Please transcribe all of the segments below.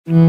Glória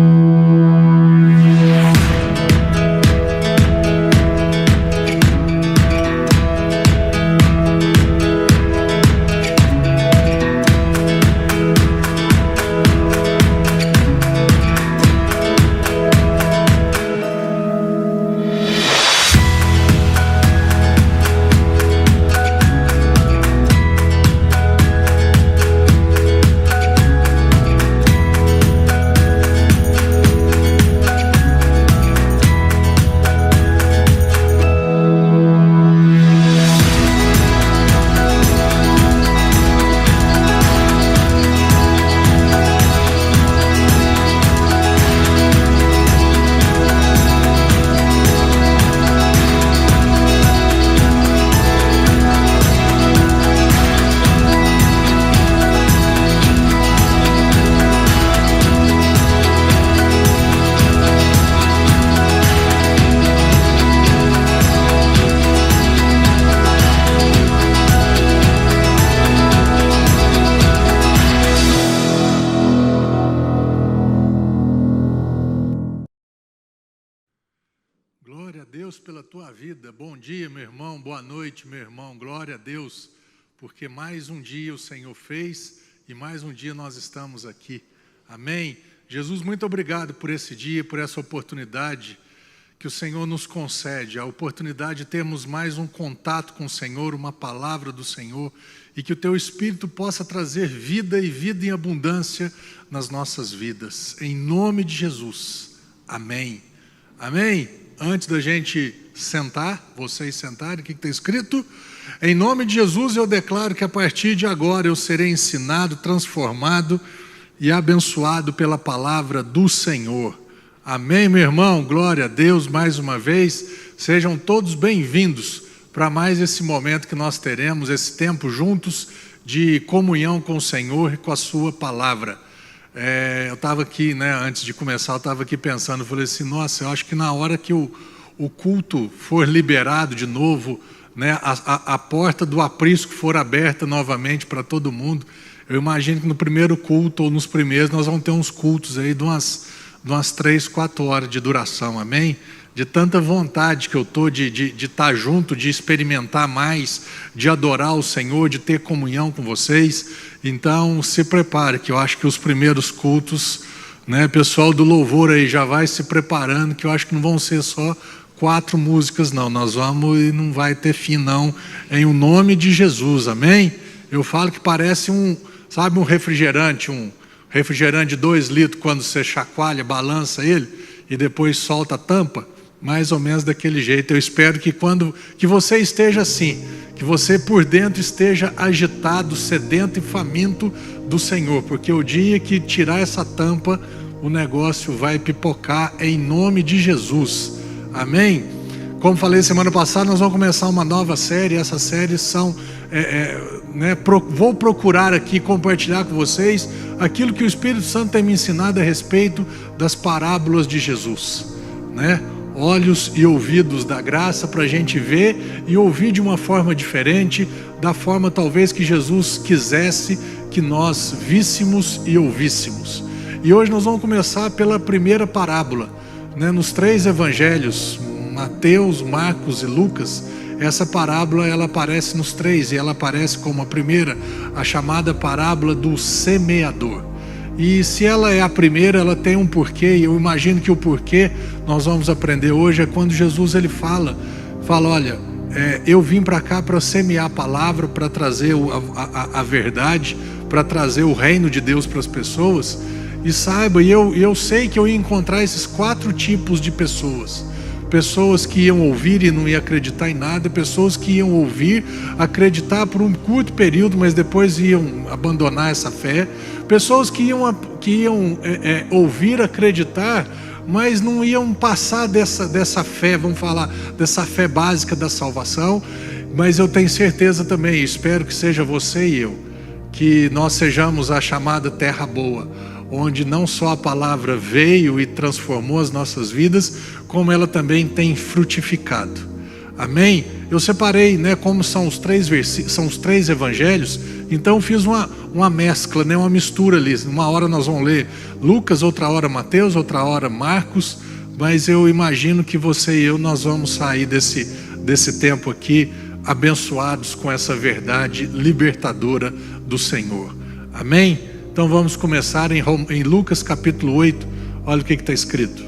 a Deus pela tua vida. Bom dia, meu irmão. Boa noite, meu irmão. Glória a Deus, porque mais um dia o Senhor fez e mais um dia nós estamos aqui. Amém? Jesus, muito obrigado por esse dia, por essa oportunidade que o Senhor nos concede, a oportunidade de termos mais um contato com o Senhor, uma palavra do Senhor, e que o teu Espírito possa trazer vida e vida em abundância nas nossas vidas. Em nome de Jesus. Amém. Amém? Antes da gente sentar, vocês sentarem, o que está escrito? Em nome de Jesus eu declaro que a partir de agora eu serei ensinado, transformado e abençoado pela palavra do Senhor. Amém, meu irmão? Glória a Deus mais uma vez. Sejam todos bem-vindos para mais esse momento que nós teremos, esse tempo juntos de comunhão com o Senhor e com a sua palavra. Eu estava aqui, antes de começar, eu estava aqui pensando, falei assim, nossa, eu acho que na hora que o culto for liberado de novo, a porta do aprisco for aberta novamente para todo mundo, eu imagino que no primeiro culto ou nos primeiros nós vamos ter uns cultos aí de umas 3, 4 horas de duração, amém? De tanta vontade que eu estou de estar junto, de experimentar mais, de adorar o Senhor, de ter comunhão com vocês. Então se prepare, que eu acho que os primeiros cultos, pessoal do louvor aí já vai se preparando, que eu acho que não vão ser só 4 músicas não, nós vamos e não vai ter fim não, em o nome de Jesus, amém? Eu falo que parece um refrigerante de 2 litros, quando você chacoalha, balança ele e depois solta a tampa, mais ou menos daquele jeito. Eu espero que você esteja assim, que você por dentro esteja agitado, sedento e faminto do Senhor, porque o dia que tirar essa tampa, o negócio vai pipocar em nome de Jesus, amém? Como falei semana passada, nós vamos começar uma nova série. Essas séries são, vou procurar aqui compartilhar com vocês aquilo que o Espírito Santo tem me ensinado a respeito das parábolas de Jesus, olhos e ouvidos da graça para a gente ver e ouvir de uma forma diferente, da forma talvez que Jesus quisesse que nós víssemos e ouvíssemos. E hoje nós vamos começar pela primeira parábola, nos 3 evangelhos, Mateus, Marcos e Lucas. Essa parábola ela aparece nos 3 e ela aparece como a primeira, a chamada parábola do semeador. E se ela é a primeira, ela tem um porquê, e eu imagino que o porquê nós vamos aprender hoje é quando Jesus ele fala, olha, eu vim para cá para semear a palavra, para trazer a verdade, para trazer o reino de Deus para as pessoas. E saiba, eu sei que eu ia encontrar esses 4 tipos de pessoas. Pessoas que iam ouvir e não iam acreditar em nada, pessoas que iam ouvir, acreditar por um curto período, mas depois iam abandonar essa fé, pessoas que iam ouvir, acreditar, mas não iam passar dessa fé, vamos falar, dessa fé básica da salvação. Mas eu tenho certeza também, espero que seja você e eu, que nós sejamos a chamada terra boa, onde não só a palavra veio e transformou as nossas vidas, como ela também tem frutificado. Amém? Eu separei, como são os 3 evangelhos, Então eu fiz uma mescla, né? Uma mistura ali. Uma hora nós vamos ler Lucas, outra hora Mateus, outra hora Marcos, mas eu imagino que você e eu, nós vamos sair desse tempo aqui abençoados com essa verdade libertadora do Senhor. Amém? Então vamos começar em Lucas capítulo 8, olha o que está escrito.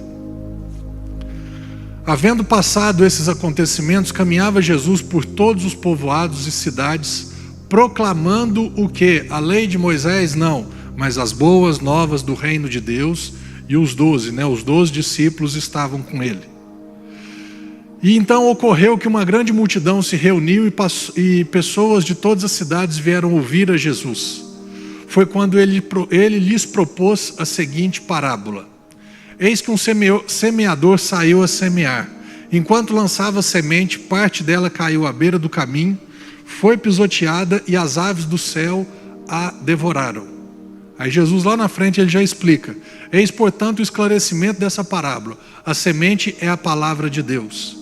Havendo passado esses acontecimentos, caminhava Jesus por todos os povoados e cidades, proclamando o que? A lei de Moisés? Não, mas as boas novas do reino de Deus. E os 12, né? Os 12 discípulos estavam com ele. E então ocorreu que uma grande multidão se reuniu e pessoas de todas as cidades vieram ouvir a Jesus. Foi quando ele lhes propôs a seguinte parábola. Eis que um semeador saiu a semear. Enquanto lançava a semente, parte dela caiu à beira do caminho, foi pisoteada e as aves do céu a devoraram. Aí Jesus lá na frente ele já explica. Eis portanto o esclarecimento dessa parábola. A semente é a palavra de Deus.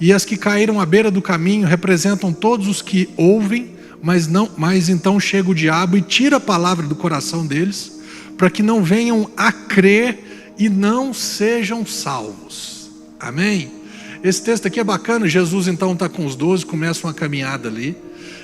E as que caíram à beira do caminho representam todos os que ouvem, mas então chega o diabo e tira a palavra do coração deles, para que não venham a crer e não sejam salvos. Amém? Esse texto aqui é bacana. Jesus então está com os 12, começa uma caminhada ali,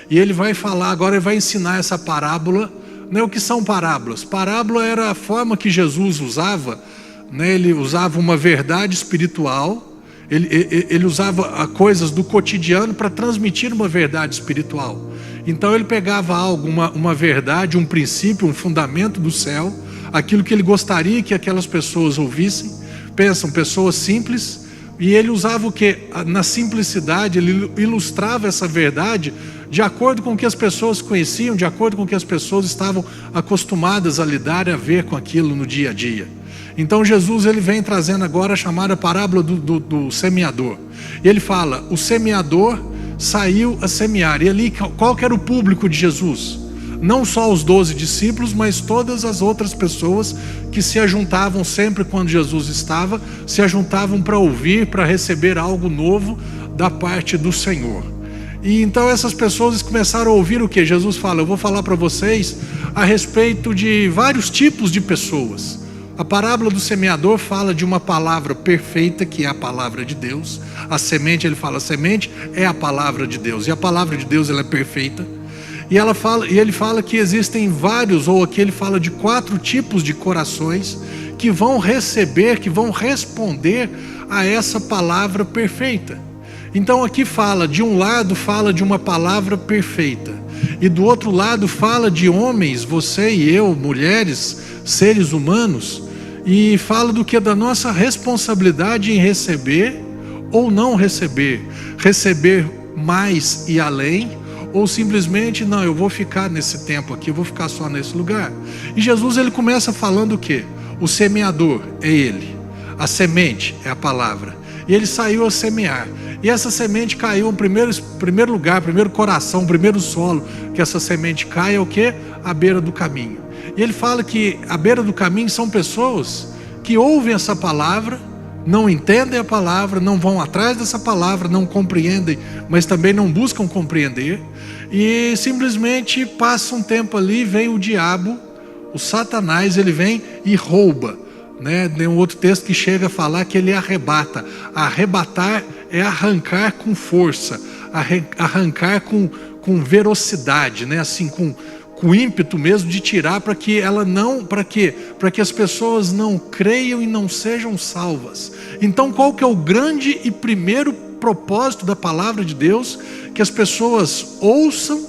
e ele vai falar, agora ele vai ensinar essa parábola. Né, o que são parábolas? Parábola era a forma que Jesus usava, né, ele usava uma verdade espiritual, ele usava coisas do cotidiano para transmitir uma verdade espiritual. Então ele pegava algo, uma verdade, um princípio, um fundamento do céu, aquilo que ele gostaria que aquelas pessoas ouvissem. Pensam, pessoas simples, e ele usava o que? Na simplicidade, ele ilustrava essa verdade de acordo com o que as pessoas conheciam, de acordo com o que as pessoas estavam acostumadas a lidar e a ver com aquilo no dia a dia. Então Jesus ele vem trazendo agora a chamada parábola do semeador. E ele fala, o semeador saiu a semear. E ali, qual que era o público de Jesus? Não só os 12 discípulos, mas todas as outras pessoas que se ajuntavam sempre quando Jesus estava, se ajuntavam para ouvir, para receber algo novo da parte do Senhor. E então essas pessoas começaram a ouvir o que? Jesus fala, eu vou falar para vocês a respeito de vários tipos de pessoas. A parábola do semeador fala de uma palavra perfeita, que é a palavra de Deus. A semente, ele fala, a semente é a palavra de Deus, e a palavra de Deus ela é perfeita. E ele fala que existem vários, ou aqui ele fala de 4 tipos de corações que vão receber, que vão responder a essa palavra perfeita. Então aqui fala, de um lado fala de uma palavra perfeita, e do outro lado fala de homens, você e eu, mulheres, seres humanos, e fala do que? Da nossa responsabilidade em receber ou não receber, receber mais e além, ou simplesmente, não, eu vou ficar nesse tempo aqui, eu vou ficar só nesse lugar. E Jesus ele começa falando o quê? O semeador é ele, a semente é a palavra, e ele saiu a semear. E essa semente caiu em primeiro lugar, primeiro coração, primeiro solo que essa semente cai é o quê? À beira do caminho. E ele fala que à beira do caminho são pessoas que ouvem essa palavra, não entendem a palavra, não vão atrás dessa palavra, não compreendem, mas também não buscam compreender, e simplesmente passa um tempo ali, vem o diabo, o Satanás, ele vem e rouba. Tem um outro texto que chega a falar que ele arrebata. Arrebatar é arrancar com força, arrancar com velocidade, assim, com ímpeto mesmo de tirar, para que ela não, para quê? Para que as pessoas não creiam e não sejam salvas. Então qual que é o grande e primeiro propósito da palavra de Deus? Que as pessoas ouçam,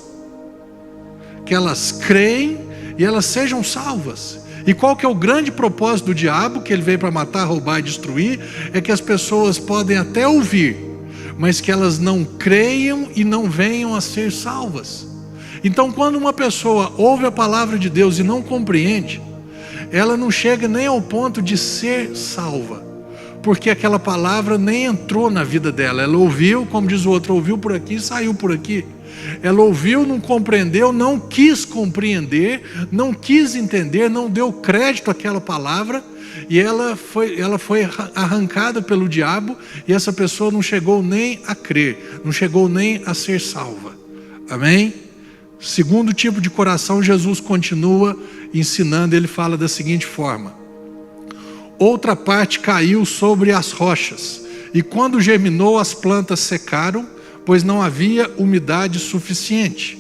que elas creem e elas sejam salvas. E qual que é o grande propósito do diabo, que ele veio para matar, roubar e destruir? É que as pessoas podem até ouvir, mas que elas não creiam e não venham a ser salvas. Então quando uma pessoa ouve a palavra de Deus e não compreende, ela não chega nem ao ponto de ser salva, porque aquela palavra nem entrou na vida dela. Ela ouviu, como diz o outro, ouviu por aqui e saiu por aqui. Ela ouviu, não compreendeu, não quis compreender, não quis entender, não deu crédito àquela palavra, e ela foi arrancada pelo diabo, e essa pessoa não chegou nem a crer, não chegou nem a ser salva. Amém? Segundo tipo de coração, Jesus continua ensinando, ele fala da seguinte forma: outra parte caiu sobre as rochas, e quando germinou, as plantas secaram, pois não havia umidade suficiente.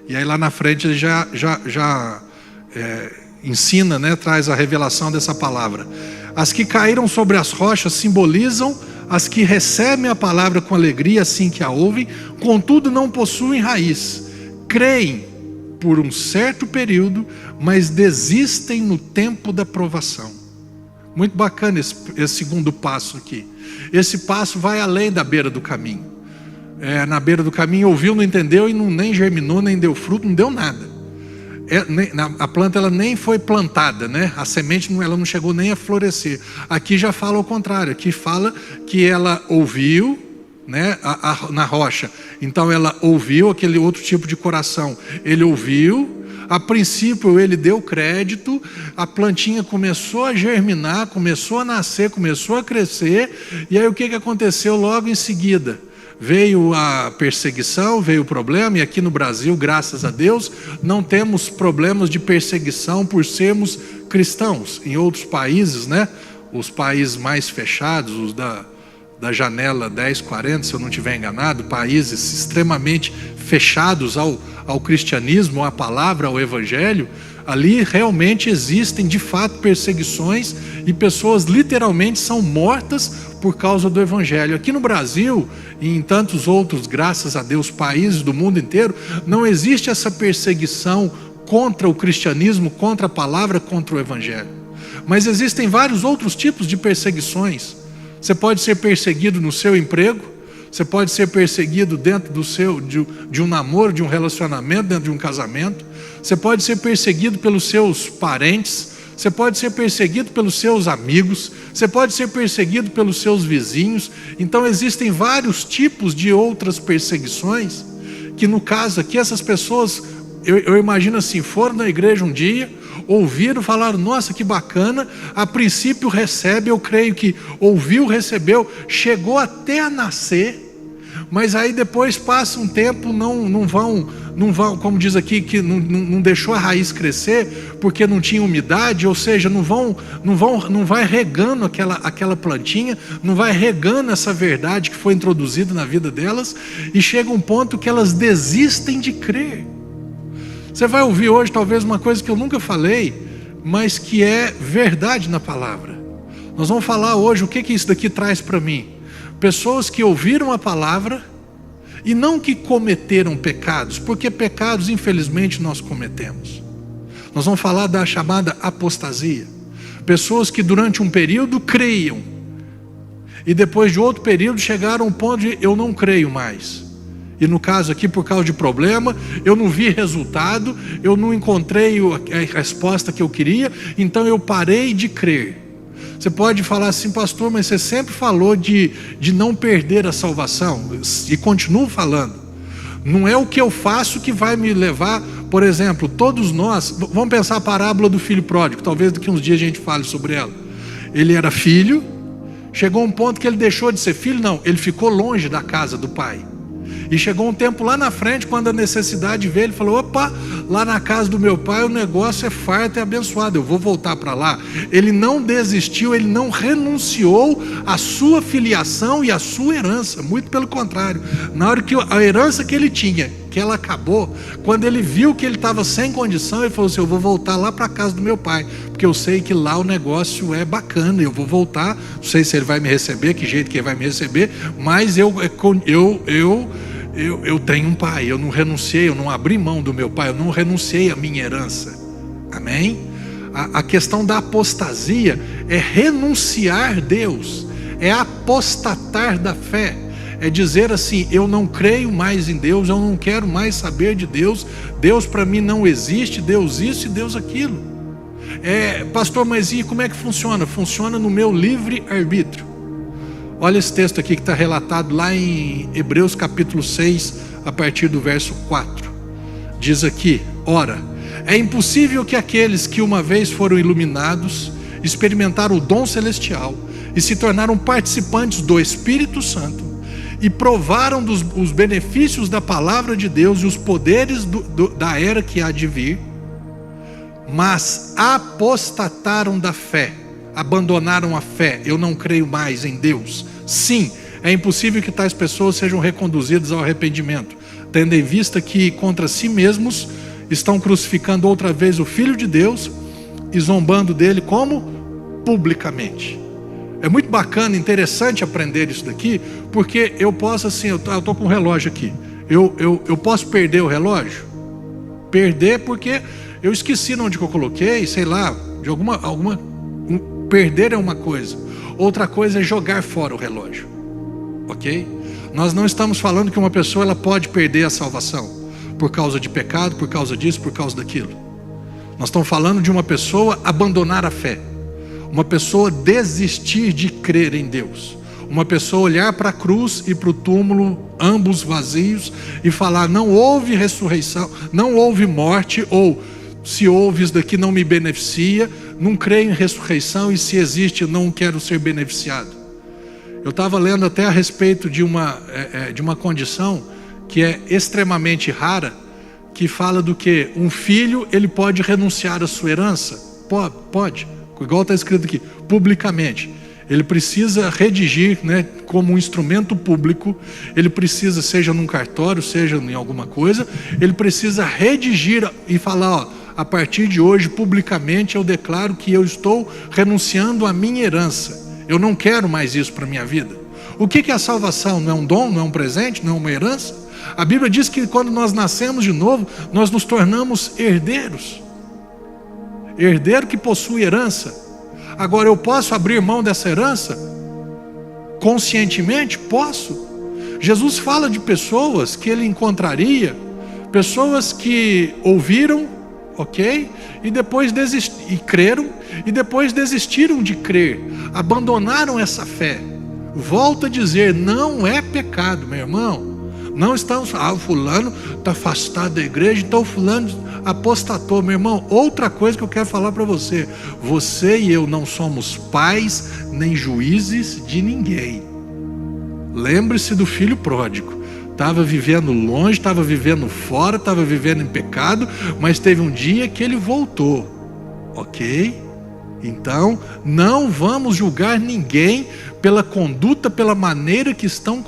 E aí lá na frente ele já ensina, né, traz a revelação dessa palavra. As que caíram sobre as rochas simbolizam as que recebem a palavra com alegria assim que a ouvem, contudo não possuem raiz. Creem por um certo período, mas desistem no tempo da provação. Muito bacana esse segundo passo aqui. Esse passo vai além da beira do caminho. Na beira do caminho ouviu, não entendeu e nem germinou, nem deu fruto, não deu nada. A planta ela nem foi plantada, né? A semente ela não chegou nem a florescer. Aqui já fala ao contrário. Aqui fala que ela ouviu, né, na rocha. Então ela ouviu, aquele outro tipo de coração. Ele ouviu. A princípio ele deu crédito, a plantinha começou a germinar, começou a nascer, começou a crescer, e aí o que aconteceu logo em seguida? Veio a perseguição, veio o problema, e aqui no Brasil, graças a Deus, não temos problemas de perseguição por sermos cristãos. Em outros países, né, os países mais fechados, os da janela 1040, se eu não estiver enganado, países extremamente fechados ao cristianismo, à palavra, ao evangelho, ali realmente existem de fato perseguições e pessoas literalmente são mortas por causa do evangelho. Aqui no Brasil e em tantos outros, graças a Deus, países do mundo inteiro, não existe essa perseguição contra o cristianismo, contra a palavra, contra o evangelho. Mas existem vários outros tipos de perseguições. Você pode ser perseguido no seu emprego, você pode ser perseguido dentro de um namoro, de um relacionamento, dentro de um casamento. Você pode ser perseguido pelos seus parentes, você pode ser perseguido pelos seus amigos, você pode ser perseguido pelos seus vizinhos. Então existem vários tipos de outras perseguições, que no caso aqui essas pessoas, eu imagino assim, foram na igreja um dia, ouviram, falaram, nossa, que bacana, a princípio recebe, eu creio que ouviu, recebeu, chegou até a nascer, mas aí depois passa um tempo, não vão, como diz aqui, que não deixou a raiz crescer, porque não tinha umidade, ou seja, não vai regando aquela plantinha, não vai regando essa verdade que foi introduzida na vida delas, e chega um ponto que elas desistem de crer. Você vai ouvir hoje talvez uma coisa que eu nunca falei, mas que é verdade na palavra. Nós vamos falar hoje o que isso daqui traz para mim. Pessoas que ouviram a palavra e não que cometeram pecados, porque pecados infelizmente nós cometemos. Nós vamos falar da chamada apostasia. Pessoas que durante um período creiam e depois de outro período chegaram ao ponto de eu não creio mais. E no caso aqui, por causa de problema, eu não vi resultado, eu não encontrei a resposta que eu queria, então eu parei de crer. Você pode falar assim, pastor, mas você sempre falou de não perder a salvação, e continuo falando. Não é o que eu faço que vai me levar, por exemplo, todos nós, vamos pensar a parábola do filho pródigo, talvez daqui uns dias a gente fale sobre ela. Ele era filho, chegou um ponto que ele deixou de ser filho, não, ele ficou longe da casa do pai. E chegou um tempo lá na frente, quando a necessidade veio, ele falou, opa, lá na casa do meu pai o negócio é farto e abençoado, eu vou voltar para lá. Ele não desistiu, ele não renunciou à sua filiação e à sua herança, muito pelo contrário. Na hora que a herança que ele tinha, que ela acabou, quando ele viu que ele estava sem condição, ele falou assim, eu vou voltar lá para a casa do meu pai, porque eu sei que lá o negócio é bacana, eu vou voltar, não sei se ele vai me receber, que jeito que ele vai me receber, mas eu tenho um pai, eu não renunciei, eu não abri mão do meu pai, eu não renunciei à minha herança. Amém? A questão da apostasia é renunciar a Deus, é apostatar da fé, é dizer assim, eu não creio mais em Deus, eu não quero mais saber de Deus, Deus para mim não existe, Deus isso e Deus aquilo. Pastor, mas e como é que funciona? Funciona no meu livre-arbítrio. Olha esse texto aqui que está relatado lá em Hebreus capítulo 6, a partir do verso 4. Diz aqui, ora, é impossível que aqueles que uma vez foram iluminados, experimentaram o dom celestial e se tornaram participantes do Espírito Santo, e provaram os benefícios da palavra de Deus e os poderes da era que há de vir, mas apostataram da fé, abandonaram a fé. Eu não creio mais em Deus. Sim, é impossível que tais pessoas sejam reconduzidas ao arrependimento, tendo em vista que contra si mesmos estão crucificando outra vez o Filho de Deus e zombando dele como? Publicamente. É muito bacana, interessante aprender isso daqui, porque eu posso assim, eu estou com um relógio aqui, eu posso perder o relógio? Perder porque eu esqueci onde que eu coloquei, sei lá, de perder é uma coisa, outra coisa é jogar fora o relógio, ok? Nós não estamos falando que uma pessoa ela pode perder a salvação por causa de pecado, por causa disso, por causa daquilo. Nós estamos falando de uma pessoa abandonar a fé, uma pessoa desistir de crer em Deus, uma pessoa olhar para a cruz e para o túmulo, ambos vazios, e falar: não houve ressurreição, não houve morte, ou se houve, isso daqui não me beneficia, não creio em ressurreição, e se existe eu não quero ser beneficiado. Eu estava lendo até a respeito de uma condição que é extremamente rara, que fala do que um filho ele pode renunciar à sua herança, pode, igual está escrito aqui, publicamente. Ele precisa redigir, né, como um instrumento público, ele precisa, seja num cartório, seja em alguma coisa, ele precisa redigir e falar: ó, a partir de hoje, publicamente, eu declaro que eu estou renunciando à minha herança. Eu não quero mais isso para a minha vida. O que é a salvação? Não é um dom, não é um presente, não é uma herança? A Bíblia diz que quando nós nascemos de novo, nós nos tornamos herdeiros. Herdeiro que possui herança. Agora, eu posso abrir mão dessa herança? Conscientemente? Posso. Jesus fala de pessoas que ele encontraria, pessoas que ouviram, ok? E depois creram, e depois desistiram de crer, abandonaram essa fé. Volto a dizer, não é pecado, meu irmão. Não estamos, o fulano está afastado da igreja, então o fulano apostatou. Meu irmão, outra coisa que eu quero falar para você: você e eu não somos pais nem juízes de ninguém. Lembre-se do filho pródigo. Estava vivendo longe, estava vivendo fora, estava vivendo em pecado, mas teve um dia que ele voltou, ok? Então, não vamos julgar ninguém pela conduta, pela maneira que estão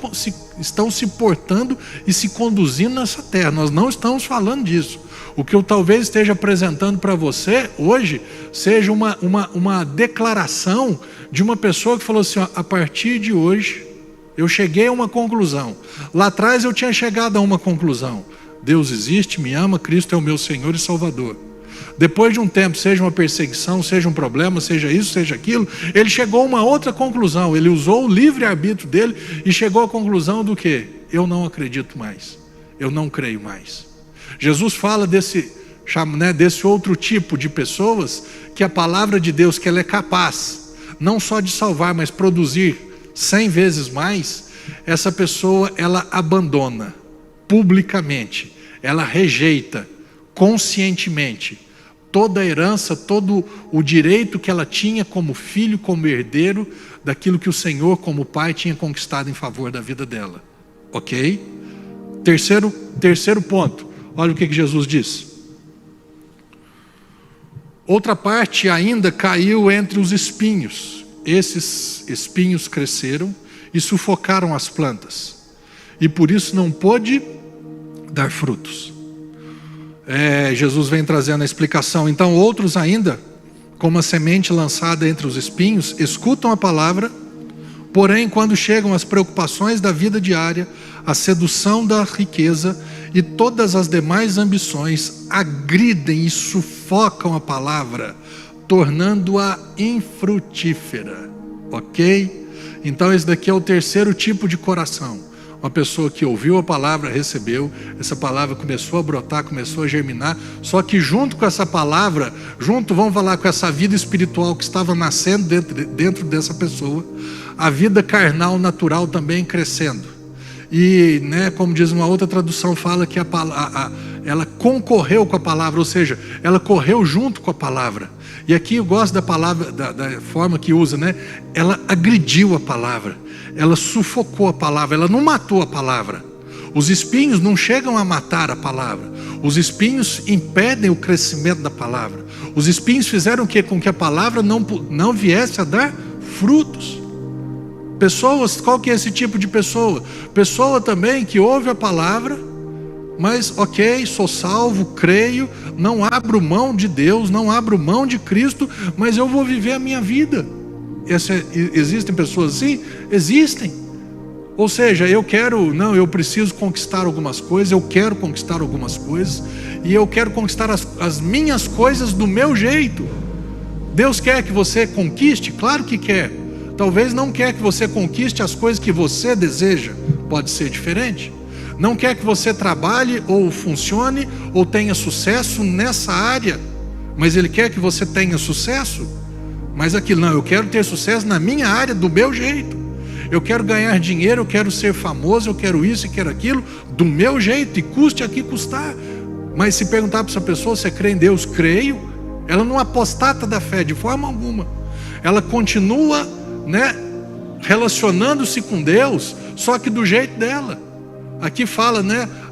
se portando e se conduzindo nessa terra. Nós não estamos falando disso. O que eu talvez esteja apresentando para você hoje seja uma declaração de uma pessoa que falou assim: ó, a partir de hoje eu cheguei a uma conclusão. Lá atrás eu tinha chegado a uma conclusão: Deus existe, me ama, Cristo é o meu Senhor e Salvador. Depois de um tempo, seja uma perseguição, seja um problema, seja isso, seja aquilo, ele chegou a uma outra conclusão. Ele usou o livre-arbítrio dele e chegou à conclusão do que? Eu não acredito mais, eu não creio mais. Jesus fala desse outro tipo de pessoas, que a palavra de Deus, que ela é capaz, não só de salvar, mas produzir 100 vezes mais. Essa pessoa, ela abandona publicamente, ela rejeita conscientemente toda a herança, todo o direito que ela tinha como filho, como herdeiro, daquilo que o Senhor, como Pai, tinha conquistado em favor da vida dela. Ok? Terceiro ponto, olha o que Jesus diz. Outra parte ainda caiu entre os espinhos. Esses espinhos cresceram e sufocaram as plantas, e por isso não pôde dar frutos. Jesus vem trazendo a explicação. Então outros ainda, como a semente lançada entre os espinhos, escutam a palavra, porém quando chegam as preocupações da vida diária, a sedução da riqueza e todas as demais ambições, agridem e sufocam a palavra, tornando-a infrutífera. Ok? Então esse daqui é o terceiro tipo de coração. Uma pessoa que ouviu a palavra, recebeu, essa palavra começou a brotar, começou a germinar, só que junto com essa palavra, vamos falar, com essa vida espiritual que estava nascendo dentro dessa pessoa, a vida carnal natural também crescendo. E, como diz uma outra tradução, fala que ela concorreu com a palavra, ou seja, ela correu junto com a palavra. E aqui eu gosto da palavra, da forma que usa, né? Ela agrediu a palavra, ela sufocou a palavra, ela não matou a palavra. Os espinhos não chegam a matar a palavra. Os espinhos impedem o crescimento da palavra. Os espinhos fizeram com que a palavra não viesse a dar frutos. Pessoas, qual que é esse tipo de pessoa? Pessoa também que ouve a palavra, mas ok, sou salvo, creio, não abro mão de Deus, não abro mão de Cristo, mas eu vou viver a minha vida. Existem pessoas assim? Existem. Ou seja, eu preciso conquistar algumas coisas, eu quero conquistar algumas coisas, e eu quero conquistar as minhas coisas do meu jeito. Deus quer que você conquiste? Claro que quer. Talvez não quer que você conquiste as coisas que você deseja, pode ser diferente. Não quer que você trabalhe, ou funcione, ou tenha sucesso nessa área, mas Ele quer que você tenha sucesso. Mas aquilo não, eu quero ter sucesso na minha área, do meu jeito. Eu quero ganhar dinheiro, eu quero ser famoso, eu quero isso e quero aquilo, do meu jeito, e custe aqui custar. Mas se perguntar para essa pessoa, você crê em Deus? Creio. Ela não apostata da fé de forma alguma. Ela continua, relacionando-se com Deus, só que do jeito dela. Aqui fala,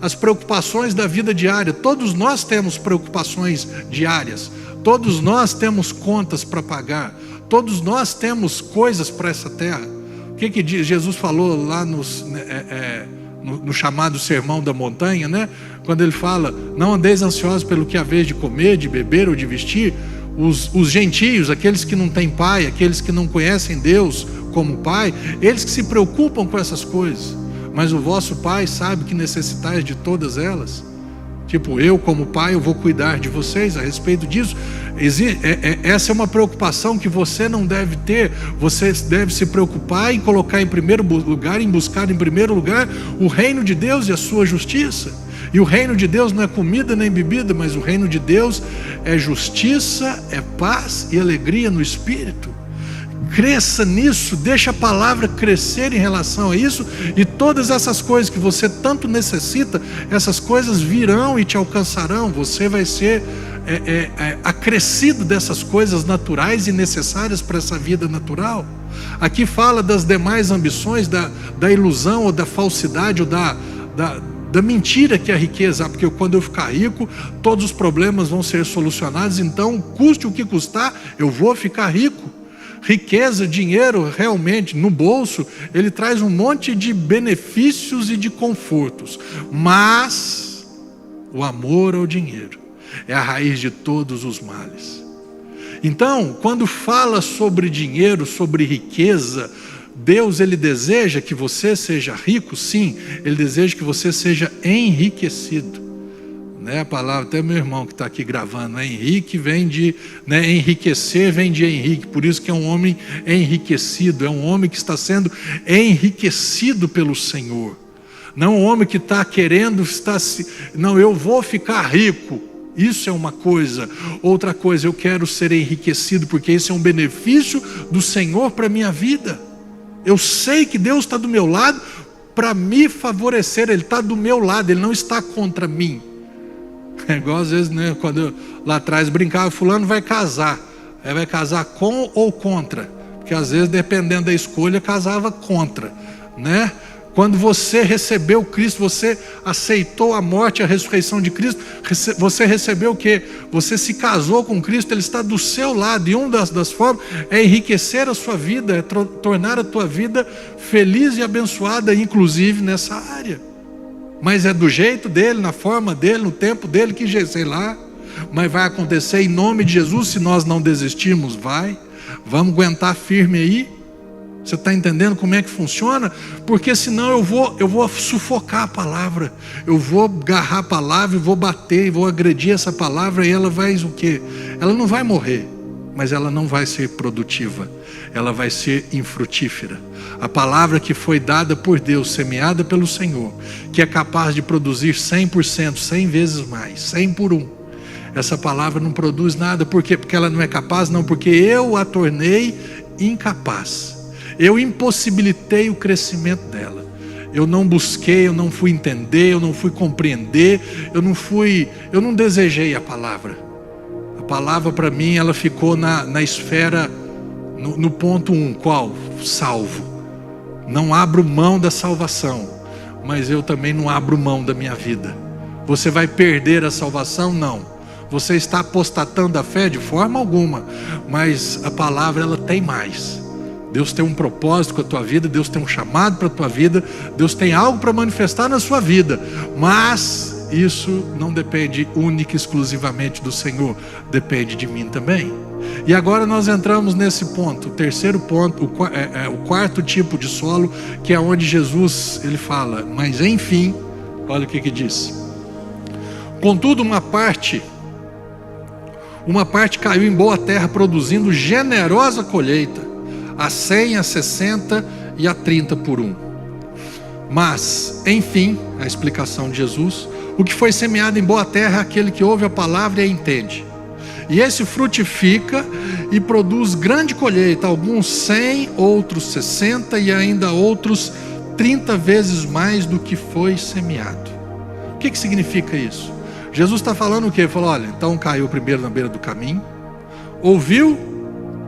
as preocupações da vida diária. Todos nós temos preocupações diárias. Todos nós temos contas para pagar. Todos nós temos coisas para essa terra. O que Jesus falou lá no chamado Sermão da Montanha, quando ele fala: não andeis ansiosos pelo que haveis de comer, de beber ou de vestir. Os gentios, aqueles que não têm pai, aqueles que não conhecem Deus como pai, eles que se preocupam com essas coisas. Mas o vosso pai sabe que necessitais de todas elas. Tipo, eu como pai, eu vou cuidar de vocês a respeito disso. Essa é uma preocupação que você não deve ter. Você deve se preocupar em colocar em primeiro lugar, em buscar em primeiro lugar o reino de Deus e a sua justiça. E o reino de Deus não é comida nem bebida, mas o reino de Deus é justiça, é paz e alegria no Espírito. Cresça nisso, deixa a palavra crescer em relação a isso, e todas essas coisas que você tanto necessita, essas coisas virão e te alcançarão. Você vai ser acrescido dessas coisas naturais e necessárias para essa vida natural. Aqui fala das demais ambições, da ilusão ou da falsidade, ou da mentira que é a riqueza. Porque quando eu ficar rico, todos os problemas vão ser solucionados, então custe o que custar, eu vou ficar rico. Riqueza, dinheiro, realmente, no bolso, ele traz um monte de benefícios e de confortos. Mas o amor ao dinheiro é a raiz de todos os males. Então, quando fala sobre dinheiro, sobre riqueza, Deus, Ele deseja que você seja rico, sim. Ele deseja que você seja enriquecido. A palavra, até meu irmão que está aqui gravando, Henrique vem de, enriquecer vem de Henrique, por isso que é um homem enriquecido, é um homem que está sendo enriquecido pelo Senhor, não um homem que está querendo, eu vou ficar rico, isso é uma coisa. Outra coisa, eu quero ser enriquecido, porque isso é um benefício do Senhor para a minha vida. Eu sei que Deus está do meu lado para me favorecer, Ele está do meu lado, Ele não está contra mim. É igual às vezes, quando eu lá atrás brincava, fulano vai casar. Aí vai casar com ou contra? Porque às vezes, dependendo da escolha, casava contra, Quando você recebeu Cristo, você aceitou a morte e a ressurreição de Cristo, você recebeu o quê? Você se casou com Cristo, Ele está do seu lado, e uma das formas é enriquecer a sua vida, é tornar a tua vida feliz e abençoada, inclusive nessa área. Mas é do jeito dele, na forma dele, no tempo dele, que sei lá. Mas vai acontecer em nome de Jesus, se nós não desistirmos, vai. Vamos aguentar firme aí. Você está entendendo como é que funciona? Porque senão eu vou sufocar a palavra. Eu vou agarrar a palavra e vou bater, e vou agredir essa palavra, e ela vai o quê? Ela não vai morrer, mas ela não vai ser produtiva. Ela vai ser infrutífera. A palavra que foi dada por Deus, semeada pelo Senhor, que é capaz de produzir 100%, 100 vezes mais, 100 por 1. Essa palavra não produz nada, por quê? Porque ela não é capaz? Não, porque eu a tornei incapaz. Eu impossibilitei o crescimento dela. eu não busquei, eu não fui entender, eu não fui compreender, eu não desejei a palavra. A palavra para mim, ela ficou na esfera, no ponto 1, qual? Salvo. Não abro mão da salvação, mas eu também não abro mão da minha vida. Você vai perder a salvação? Não. Você está apostatando da fé? De forma alguma. Mas a palavra, ela tem mais. Deus tem um propósito com a tua vida, Deus tem um chamado para a tua vida, Deus tem algo para manifestar na sua vida, mas isso não depende única e exclusivamente do Senhor, depende de mim também. E agora nós entramos nesse ponto, o terceiro ponto, o quarto tipo de solo, que é onde Jesus, ele fala, mas enfim, olha o que diz: contudo uma parte caiu em boa terra, produzindo generosa colheita, a 100, a 60 e a 30 por 1. Mas, enfim, a explicação de Jesus, o que foi semeado em boa terra é aquele que ouve a palavra e a entende. E esse frutifica e produz grande colheita, alguns 100, outros 60 e ainda outros 30 vezes mais do que foi semeado. O que significa isso? Jesus está falando o quê? Ele falou, olha, então caiu primeiro na beira do caminho, ouviu,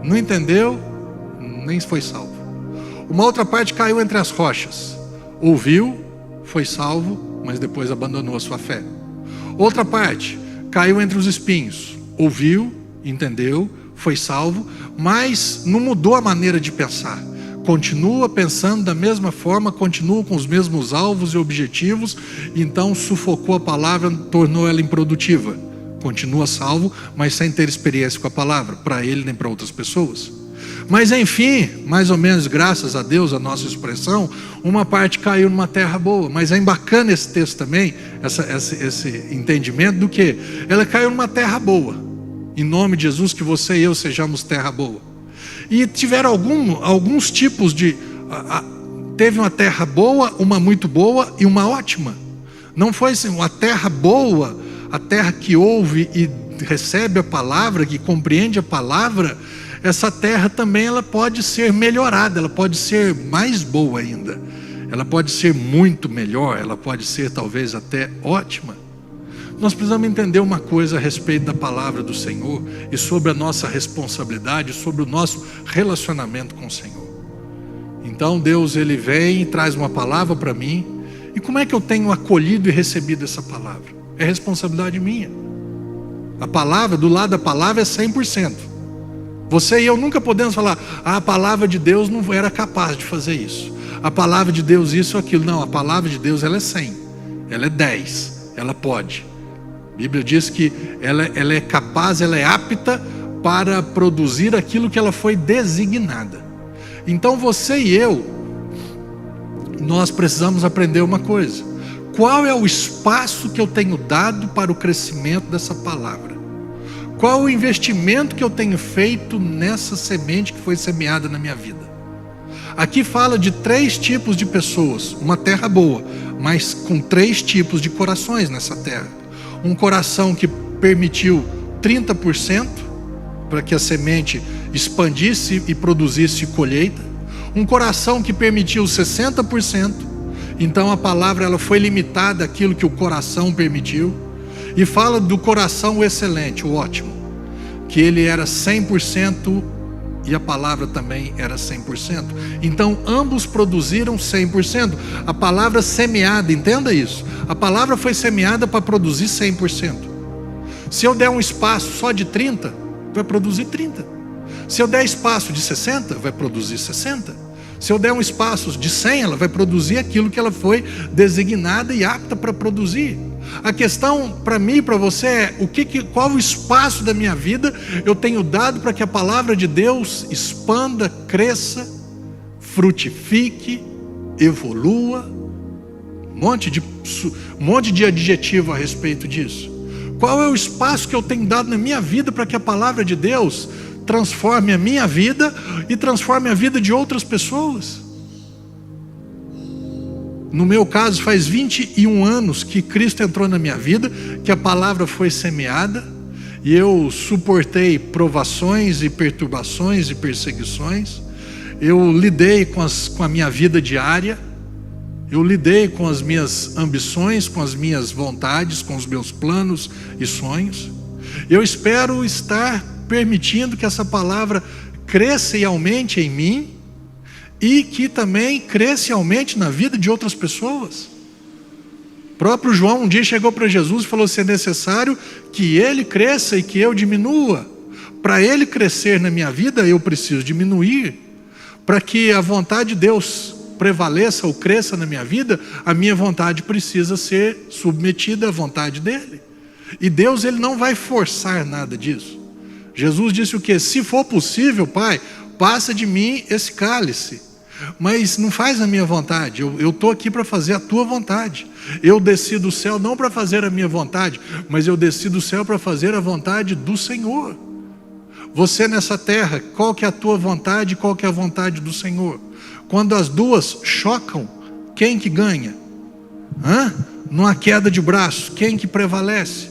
não entendeu, nem foi salvo. Uma outra parte caiu entre as rochas, ouviu, foi salvo, mas depois abandonou a sua fé. Outra parte caiu entre os espinhos, ouviu, entendeu, foi salvo, mas não mudou a maneira de pensar. Continua pensando da mesma forma, continua com os mesmos alvos e objetivos, então sufocou a palavra, tornou ela improdutiva. Continua salvo, mas sem ter experiência com a palavra, para ele nem para outras pessoas. Mas enfim, mais ou menos, graças a Deus, a nossa expressão, uma parte caiu numa terra boa. Mas é bacana esse texto também, esse entendimento do que ela caiu numa terra boa. Em nome de Jesus, que você e eu sejamos terra boa. E tiveram alguns tipos de... teve uma terra boa, uma muito boa e uma ótima. Não foi assim, uma terra boa, a terra que ouve e recebe a palavra, que compreende a palavra. Essa terra também, ela pode ser melhorada, ela pode ser mais boa ainda, ela pode ser muito melhor, ela pode ser talvez até ótima. Nós precisamos entender uma coisa a respeito da palavra do Senhor e sobre a nossa responsabilidade, sobre o nosso relacionamento com o Senhor. Então Deus, ele vem e traz uma palavra para mim, e como é que eu tenho acolhido e recebido essa palavra? É responsabilidade minha. A palavra, do lado da palavra é 100%. Você e eu nunca podemos falar, a palavra de Deus não era capaz de fazer isso. A palavra de Deus isso ou aquilo. Não, a palavra de Deus, ela é 100. Ela é 10. Ela pode. A Bíblia diz que ela é capaz, ela é apta para produzir aquilo que ela foi designada. Então você e eu, nós precisamos aprender uma coisa. Qual é o espaço que eu tenho dado para o crescimento dessa palavra? Qual o investimento que eu tenho feito nessa semente que foi semeada na minha vida? Aqui fala de 3 tipos de pessoas. Uma terra boa, mas com 3 tipos de corações nessa terra. Um coração que permitiu 30% para que a semente expandisse e produzisse colheita. Um coração que permitiu 60%. Então a palavra, ela foi limitada àquilo que o coração permitiu. E fala do coração excelente, o ótimo, que ele era 100% e a palavra também era 100%. Então ambos produziram 100%. A palavra semeada, entenda isso. A palavra foi semeada para produzir 100%. Se eu der um espaço só de 30, vai produzir 30. Se eu der espaço de 60, vai produzir 60. Se eu der um espaço de 100, ela vai produzir aquilo que ela foi designada e apta para produzir. A questão para mim e para você é qual o espaço da minha vida eu tenho dado para que a palavra de Deus expanda, cresça, frutifique, evolua. Um monte de adjetivo a respeito disso. Qual é o espaço que eu tenho dado na minha vida para que a palavra de Deus transforme a minha vida e transforme a vida de outras pessoas? No meu caso, faz 21 anos que Cristo entrou na minha vida, que a palavra foi semeada, e eu suportei provações e perturbações e perseguições. Eu lidei com a minha vida diária. Eu lidei com as minhas ambições, com as minhas vontades, com os meus planos e sonhos. Eu espero estar permitindo que essa palavra cresça e aumente em mim, e que também cresça e aumente na vida de outras pessoas. O próprio João um dia chegou para Jesus e falou: se é necessário que ele cresça e que eu diminua. Para ele crescer na minha vida, eu preciso diminuir. Para que a vontade de Deus prevaleça ou cresça na minha vida, a minha vontade precisa ser submetida à vontade dele. E Deus, ele não vai forçar nada disso. Jesus disse o quê? Se for possível, Pai, passa de mim esse cálice, mas não faz a minha vontade. Eu estou aqui para fazer a tua vontade. Eu desci do céu não para fazer a minha vontade, mas eu desci do céu para fazer a vontade do Senhor. Você nessa terra, qual que é a tua vontade, qual que é a vontade do Senhor? Quando as duas chocam, quem que ganha? Numa queda de braço, quem que prevalece?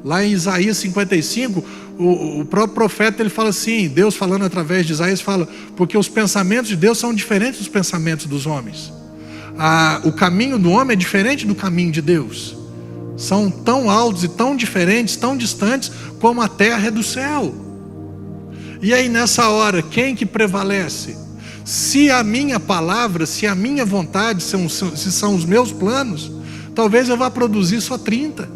Lá em Isaías 55, o próprio profeta, ele fala assim, Deus falando através de Isaías, fala: porque os pensamentos de Deus são diferentes dos pensamentos dos homens. O caminho do homem é diferente do caminho de Deus. São tão altos e tão diferentes, tão distantes, como a terra é do céu. E aí nessa hora, quem que prevalece? Se a minha palavra, se a minha vontade, se são os meus planos, talvez eu vá produzir só 30.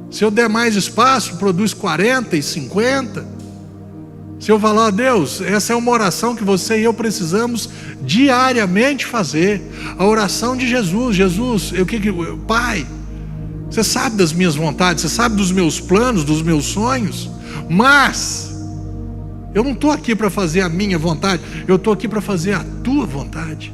Se eu der mais espaço, produz 40 e 50. Se eu falar: ó Deus, essa é uma oração que você e eu precisamos diariamente fazer. A oração de Jesus. Jesus, Pai, você sabe das minhas vontades, você sabe dos meus planos, dos meus sonhos, mas eu não estou aqui para fazer a minha vontade, eu estou aqui para fazer a tua vontade.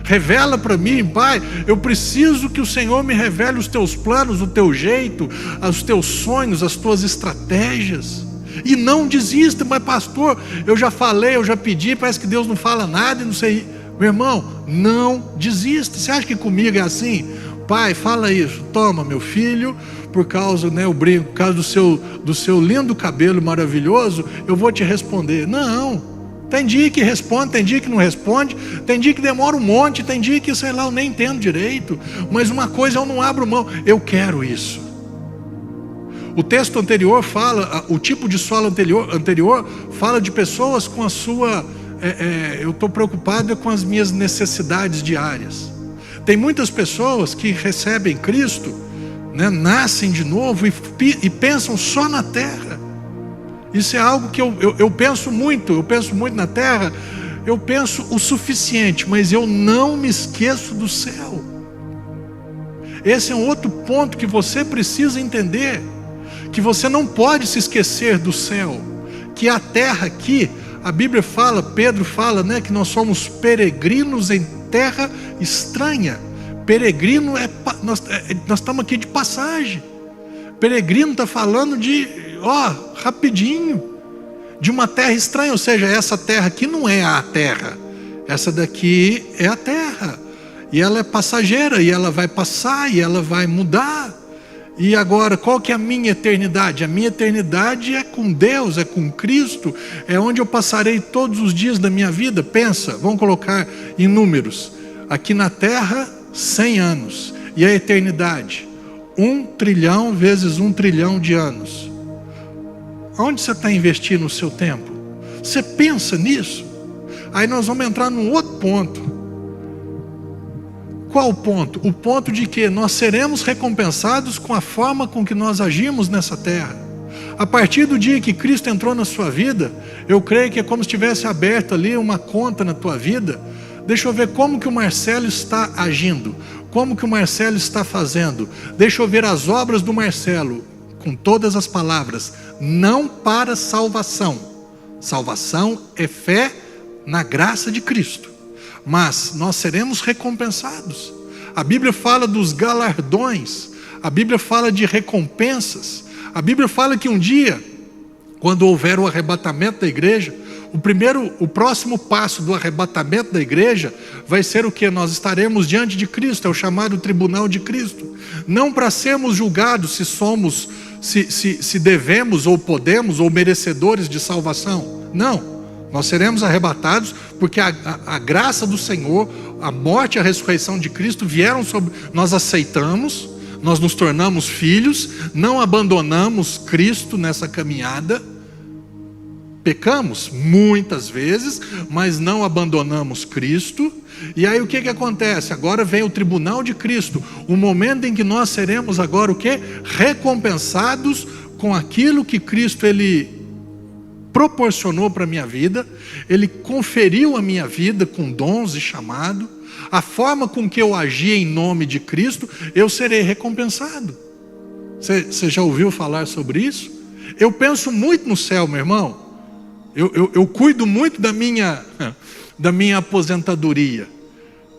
Revela para mim, Pai, eu preciso que o Senhor me revele os teus planos, o teu jeito, os teus sonhos, as tuas estratégias. E não desista. Mas pastor, eu já falei, eu já pedi, parece que Deus não fala nada e não sei. Meu irmão, não desista. Você acha que comigo é assim? Pai, fala isso. Toma, meu filho, por causa, o brinco, por causa do seu lindo cabelo maravilhoso, eu vou te responder. Não. Tem dia que responde, tem dia que não responde, tem dia que demora um monte, tem dia que, sei lá, eu nem entendo direito. Mas uma coisa eu não abro mão, eu quero isso. O texto anterior fala, o tipo de solo anterior fala de pessoas com a sua... eu estou preocupado com as minhas necessidades diárias. Tem muitas pessoas que recebem Cristo, nascem de novo e pensam só na terra. Isso é algo que eu penso muito na terra, eu penso o suficiente, mas eu não me esqueço do céu. Esse é um outro ponto que você precisa entender, que você não pode se esquecer do céu, que a terra aqui, a Bíblia fala, Pedro fala, que nós somos peregrinos em terra estranha. Peregrino nós estamos aqui de passagem. Peregrino está falando de, rapidinho, de uma terra estranha. Ou seja, essa terra aqui não é a terra, essa daqui é a terra, e ela é passageira, e ela vai passar, e ela vai mudar. E agora, qual que é a minha eternidade? A minha eternidade é com Deus, é com Cristo, é onde eu passarei todos os dias da minha vida. Pensa, vamos colocar em números, aqui na terra 100 anos, e a eternidade 1 trilhão vezes 1 trilhão de anos. Onde você está investindo o seu tempo? Você pensa nisso? Aí nós vamos entrar num outro ponto. Qual o ponto? O ponto de que nós seremos recompensados com a forma com que nós agimos nessa terra. A partir do dia que Cristo entrou na sua vida, eu creio que é como se tivesse aberto ali uma conta na tua vida. Deixa eu ver como que o Marcelo está agindo, como que o Marcelo está fazendo. Deixa eu ver as obras do Marcelo, com todas as palavras, não para salvação. Salvação é fé na graça de Cristo. Mas nós seremos recompensados. A Bíblia fala dos galardões, a Bíblia fala de recompensas. A Bíblia fala que um dia, quando houver o arrebatamento da igreja, o próximo passo do arrebatamento da igreja vai ser o que? Nós estaremos diante de Cristo, é o chamado tribunal de Cristo. Não para sermos julgados se devemos ou podemos ou merecedores de salvação. Não. Nós seremos arrebatados porque a graça do Senhor a morte e a ressurreição de Cristo vieram sobre, nós aceitamos, nós nos tornamos filhos, não abandonamos Cristo nessa caminhada, pecamos muitas vezes, mas não abandonamos Cristo. E aí o que acontece? Agora vem o tribunal de Cristo, o momento em que nós seremos agora o quê? Recompensados com aquilo que Cristo Ele proporcionou para a minha vida, Ele conferiu a minha vida com dons e chamado, a forma com que eu agi em nome de Cristo, eu serei recompensado. Você já ouviu falar sobre isso? Eu penso muito no céu, meu irmão. Eu cuido muito da minha aposentadoria,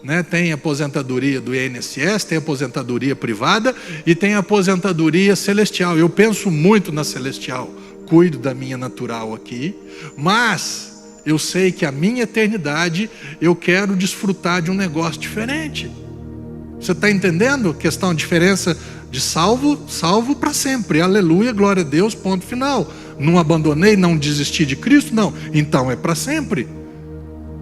né? Tem aposentadoria do INSS, tem aposentadoria privada e tem aposentadoria celestial. Eu penso muito na celestial, cuido da minha natural aqui, mas eu sei que a minha eternidade eu quero desfrutar de um negócio diferente. Você está entendendo a questão, a diferença de salvo para sempre, aleluia, glória a Deus, ponto final. Não abandonei, não desisti de Cristo, não, então é para sempre.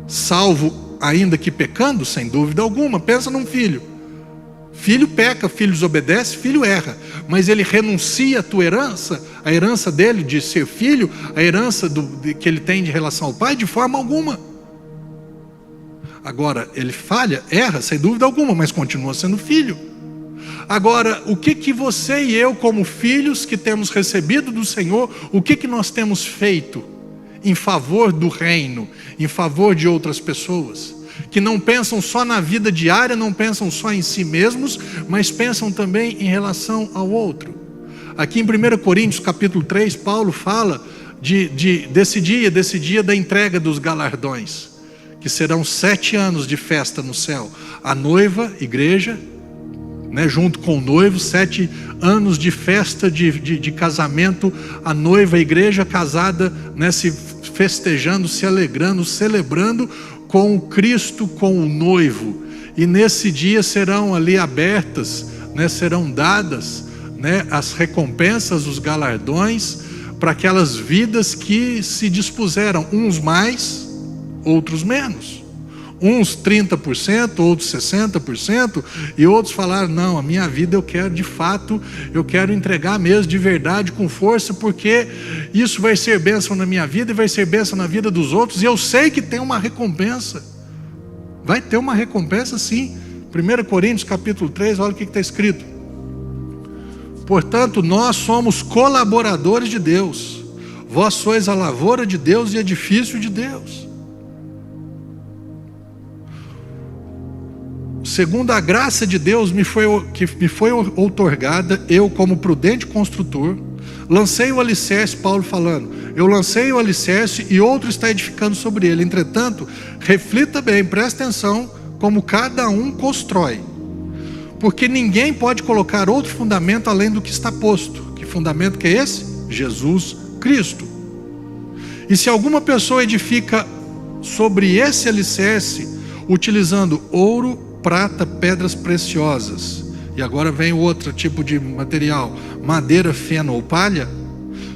Salvo ainda que pecando, sem dúvida alguma. Pensa num filho, filho peca, filho desobedece, filho erra, mas ele renuncia à tua herança, a herança dele de ser filho, a herança que ele tem de relação ao pai, de forma alguma. Agora, ele falha, erra, sem dúvida alguma, mas continua sendo filho. Agora, o que você e eu, como filhos que temos recebido do Senhor, o que nós temos feito em favor do reino, em favor de outras pessoas, que não pensam só na vida diária, não pensam só em si mesmos, mas pensam também em relação ao outro. Aqui em 1 Coríntios capítulo 3, Paulo fala desse dia da entrega dos galardões, que serão 7 anos de festa no céu. A noiva, igreja, né, junto com o noivo, 7 anos de festa de casamento, a noiva, a igreja casada, né, se festejando, se alegrando, celebrando com o Cristo, com o noivo. E nesse dia serão ali abertas, né, serão dadas, né, as recompensas, os galardões, para aquelas vidas que se dispuseram, uns mais, outros menos. Uns 30%, outros 60%, e outros falaram, não, a minha vida eu quero de fato, eu quero entregar mesmo de verdade, com força, porque isso vai ser bênção na minha vida e vai ser bênção na vida dos outros, e eu sei que tem uma recompensa. Vai ter uma recompensa sim. 1 Coríntios capítulo 3, olha o que está escrito. Portanto, nós somos colaboradores de Deus, vós sois a lavoura de Deus e edifício de Deus. Segundo a graça de Deus que me foi outorgada, eu como prudente construtor, lancei o alicerce, Paulo falando, eu lancei o alicerce e outro está edificando sobre ele. Entretanto, reflita bem, presta atenção, como cada um constrói. Porque ninguém pode colocar outro fundamento além do que está posto. Que fundamento que é esse? Jesus Cristo. E se alguma pessoa edifica sobre esse alicerce, utilizando ouro, prata, pedras preciosas, e agora vem outro tipo de material, madeira, feno ou palha,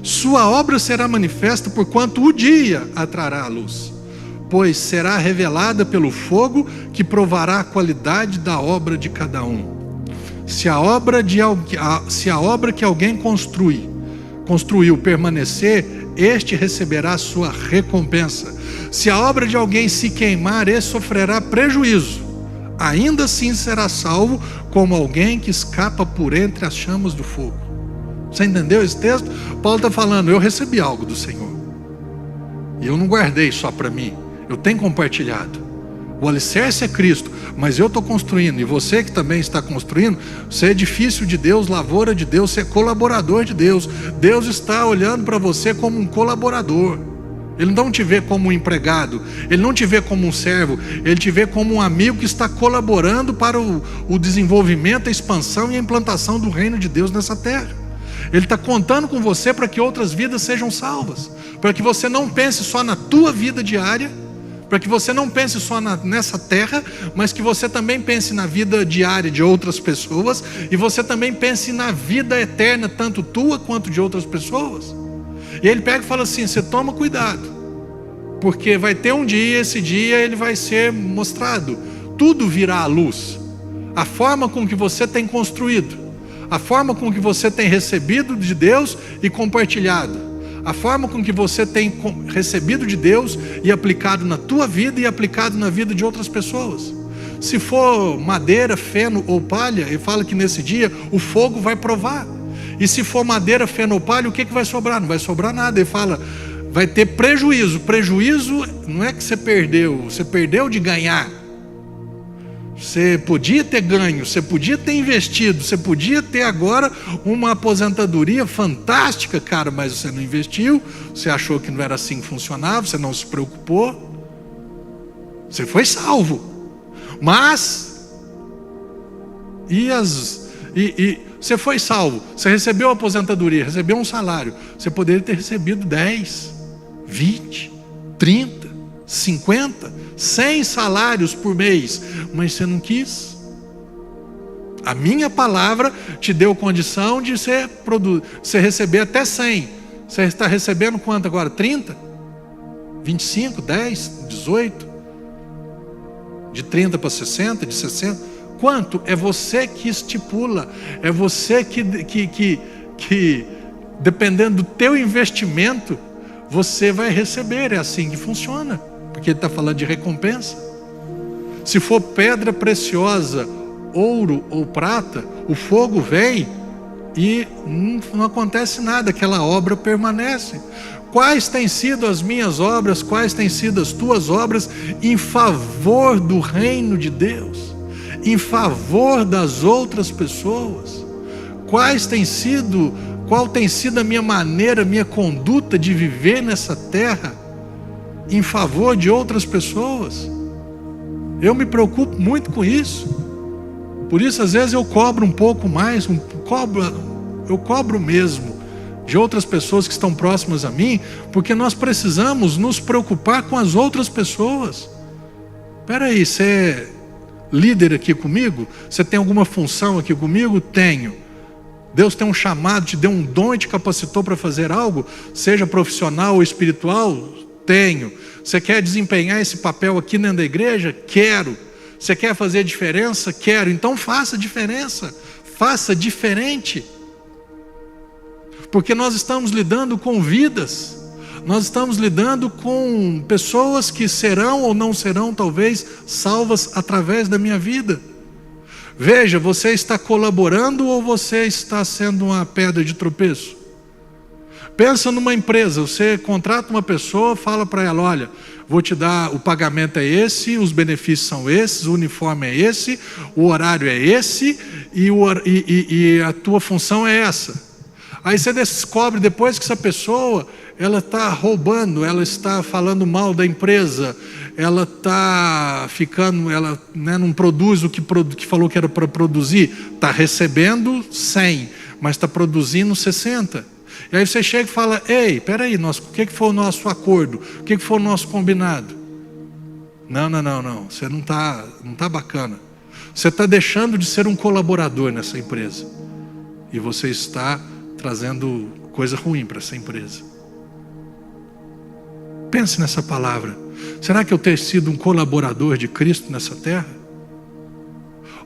sua obra será manifesta, porquanto o dia a trará a luz, pois será revelada pelo fogo, que provará a qualidade da obra de cada um. Se a obra que alguém construiu permanecer, este receberá a sua recompensa. Se a obra de alguém se queimar, este sofrerá prejuízo, ainda assim será salvo, como alguém que escapa por entre as chamas do fogo. Você entendeu esse texto? Paulo está falando, eu recebi algo do Senhor, e eu não guardei só para mim, eu tenho compartilhado. O alicerce é Cristo, mas eu estou construindo, e você que também está construindo, você é edifício de Deus, lavoura de Deus, você é colaborador de Deus. Deus está olhando para você como um colaborador. Ele não te vê como um empregado, Ele não te vê como um servo, Ele te vê como um amigo que está colaborando para o desenvolvimento, a expansão e a implantação do reino de Deus nessa terra. Ele está contando com você para que outras vidas sejam salvas, para que você não pense só na tua vida diária, para que você não pense só nessa terra, mas que você também pense na vida diária de outras pessoas, e você também pense na vida eterna, tanto tua quanto de outras pessoas. E ele pega e fala assim, você toma cuidado, porque vai ter um dia, esse dia ele vai ser mostrado. tudo virá à luz. A forma com que você tem construído, a forma com que você tem recebido de Deus e compartilhado, a forma com que você tem recebido de Deus e aplicado na tua vida e aplicado na vida de outras pessoas. Se for madeira, feno ou palha, ele fala que nesse dia o fogo vai provar. E se for madeira, feno ou palha, o que vai sobrar? Não vai sobrar nada. Ele fala, vai ter prejuízo. Prejuízo não é que você perdeu de ganhar. Você podia ter ganho, você podia ter investido, você podia ter agora uma aposentadoria fantástica, cara, mas você não investiu, você achou que não era assim que funcionava, você não se preocupou. Você foi salvo. Mas você foi salvo, você recebeu a aposentadoria, recebeu um salário, você poderia ter recebido 10, 20, 30, 50, 100 salários por mês, mas você não quis. A minha palavra te deu condição de você receber até 100. Você está recebendo quanto agora? 30? 25, 10, 18? De 30 para 60, de 60? Quanto? É você que estipula. É você que dependendo do teu investimento, você vai receber. É assim que funciona. Porque ele está falando de recompensa. Se for pedra preciosa, ouro ou prata, o fogo vem e não acontece nada, aquela obra permanece. Quais têm sido as minhas obras, quais têm sido as tuas obras em favor do reino de Deus, em favor das outras pessoas? Qual tem sido a minha maneira, a minha conduta de viver nessa terra em favor de outras pessoas? Eu me preocupo muito com isso. Por isso às vezes eu cobro um pouco mais, eu cobro mesmo de outras pessoas que estão próximas a mim, porque nós precisamos nos preocupar com as outras pessoas. Espera aí, você é líder aqui comigo? Você tem alguma função aqui comigo? Tenho. Deus tem um chamado, te deu um dom e te capacitou para fazer algo, seja profissional ou espiritual? Tenho. Você quer desempenhar esse papel aqui dentro da igreja? Quero. Você quer fazer diferença? Quero. Então faça diferença, faça diferente. Porque nós estamos lidando com vidas, nós estamos lidando com pessoas que serão ou não serão talvez salvas através da minha vida. Veja, você está colaborando ou você está sendo uma pedra de tropeço? Pensa numa empresa, você contrata uma pessoa, fala para ela, olha, vou te dar, o pagamento é esse, os benefícios são esses, o uniforme é esse, o horário é esse e a tua função é essa. Aí você descobre depois que essa pessoa, ela está roubando, ela está falando mal da empresa, ela está ficando, ela não produz o que falou que era para produzir, está recebendo 100, mas está produzindo 60. E aí você chega e fala, ei, peraí, o que foi o nosso acordo? O que foi o nosso combinado? Não, você não está bacana. Você está deixando de ser um colaborador nessa empresa. E você está trazendo coisa ruim para essa empresa. Pense nessa palavra. Será que eu tenho sido um colaborador de Cristo nessa terra?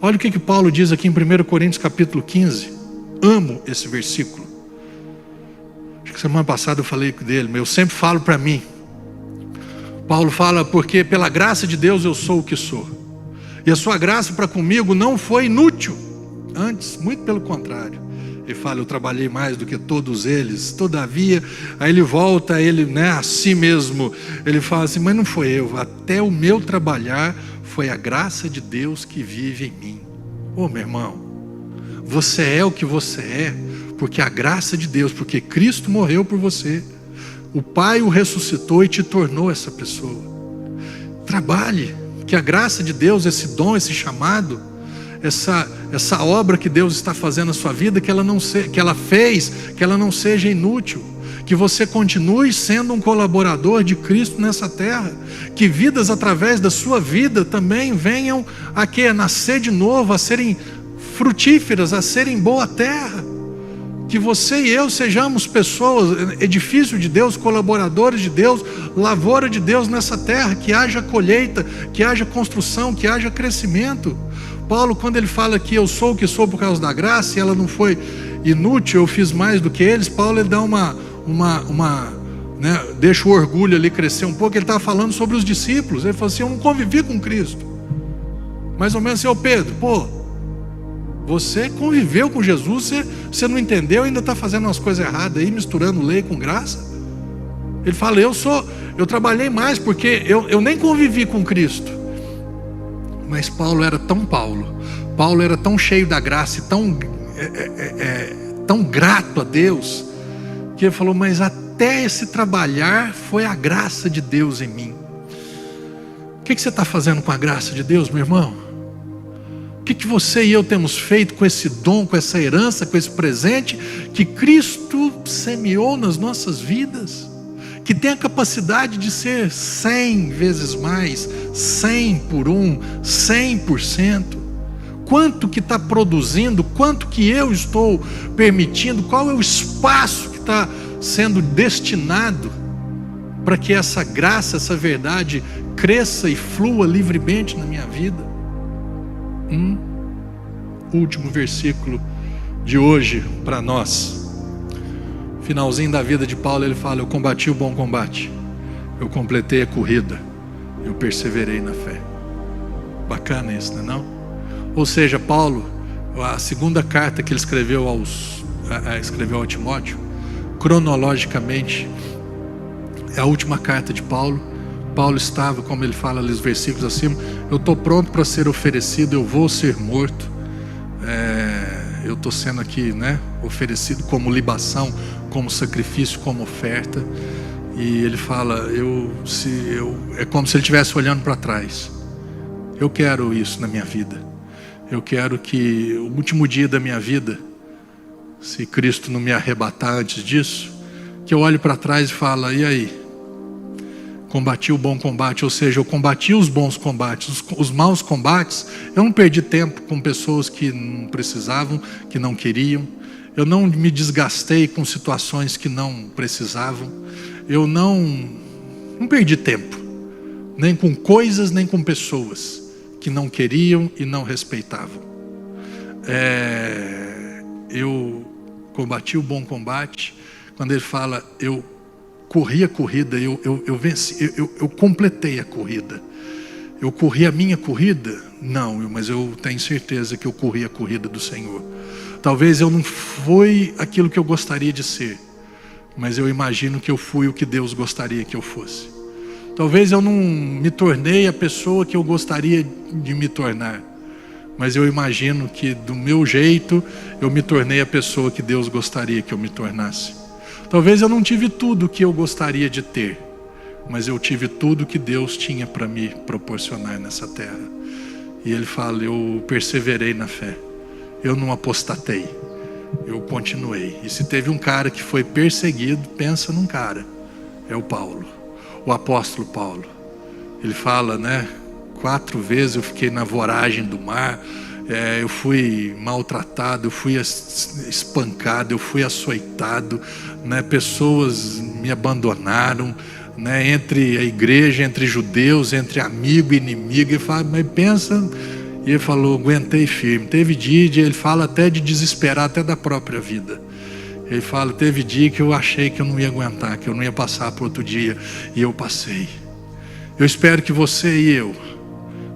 Olha o que Paulo diz aqui em 1 Coríntios capítulo 15. Amo esse versículo. Acho que semana passada eu falei dele, mas eu sempre falo para mim. Paulo fala, porque pela graça de Deus eu sou o que sou. E a sua graça para comigo não foi inútil. Antes, muito pelo contrário. Ele fala, eu trabalhei mais do que todos eles, todavia, aí ele volta, a si mesmo, ele fala assim, mas não foi eu, até o meu trabalhar foi a graça de Deus que vive em mim. Ô meu irmão, você é o que você é, porque a graça de Deus, porque Cristo morreu por você, o Pai o ressuscitou e te tornou essa pessoa. Trabalhe, que a graça de Deus, esse dom, esse chamado, essa obra que Deus está fazendo na sua vida, que ela fez, que ela não seja inútil, que você continue sendo um colaborador de Cristo nessa terra, que vidas através da sua vida também venham a nascer de novo, a serem frutíferas, a serem boa terra, Que você e eu sejamos pessoas, edifício de Deus, colaboradores de Deus, lavoura de Deus nessa terra, que haja colheita, que haja construção, que haja crescimento. Paulo, quando ele fala que eu sou o que sou por causa da graça, e ela não foi inútil, eu fiz mais do que eles, Paulo ele dá né, deixa o orgulho ali crescer um pouco. Ele estava falando sobre os discípulos. Ele falou assim: eu não convivi com Cristo. Mais ou menos assim: ô Pedro, você conviveu com Jesus, você não entendeu, ainda está fazendo umas coisas erradas aí, misturando lei com graça. Ele fala: eu trabalhei mais, porque eu nem convivi com Cristo. Mas Paulo era tão Paulo era tão cheio da graça, e tão grato a Deus, que ele falou: mas até esse trabalhar foi a graça de Deus em mim. O que você está fazendo com a graça de Deus, meu irmão? O que você e eu temos feito com esse dom, com essa herança, com esse presente que Cristo semeou nas nossas vidas, que tem a capacidade de ser 100 vezes mais, 100 por 1, 100%. Quanto que está produzindo, quanto que eu estou permitindo, qual é o espaço que está sendo destinado para que essa graça, essa verdade cresça e flua livremente na minha vida. Último versículo de hoje para nós. Finalzinho da vida de Paulo, ele fala: eu combati o bom combate, eu completei a corrida, eu perseverei na fé. Bacana isso, não é não? Ou seja, Paulo, a segunda carta que ele escreveu ao Timóteo, cronologicamente é a última carta de Paulo. Paulo estava, como ele fala ali nos versículos acima: eu estou pronto para ser oferecido, eu vou ser morto, eu estou sendo aqui, né, oferecido como libação, como sacrifício, como oferta. E ele fala: é como se ele estivesse olhando para trás. Eu quero isso na minha vida. Eu quero que o último dia da minha vida, se Cristo não me arrebatar antes disso, que eu olhe para trás e fale: e aí? Combati o bom combate, ou seja, eu combati os bons combates. Os maus combates, eu não perdi tempo com pessoas que não precisavam, que não queriam. Eu não me desgastei com situações que não precisavam. Eu não perdi tempo, nem com coisas, nem com pessoas que não queriam e não respeitavam. Eu combati o bom combate. Quando ele fala: eu corri a corrida, eu venci, eu completei a corrida. Eu corri a minha corrida? Não, mas eu tenho certeza que eu corri a corrida do Senhor. Talvez eu não fui aquilo que eu gostaria de ser, mas eu imagino que eu fui o que Deus gostaria que eu fosse. Talvez eu não me tornei a pessoa que eu gostaria de me tornar, mas eu imagino que do meu jeito eu me tornei a pessoa que Deus gostaria que eu me tornasse. Talvez eu não tive tudo o que eu gostaria de ter, mas eu tive tudo que Deus tinha para me proporcionar nessa terra. E ele fala: eu perseverei na fé, eu não apostatei, eu continuei. E se teve um cara que foi perseguido, pensa num cara, é o Paulo, o apóstolo Paulo. Ele fala, né, 4 vezes eu fiquei na voragem do mar, eu fui maltratado, eu fui espancado, eu fui açoitado, né? Pessoas me abandonaram, né? Entre a igreja, entre judeus, entre amigo e inimigo. Ele fala: mas pensa. E ele falou: aguentei firme. Teve dia, ele fala até de desesperar até da própria vida. Ele fala: teve dia que eu achei que eu não ia aguentar, que eu não ia passar para outro dia, e eu passei. Eu espero que você e eu,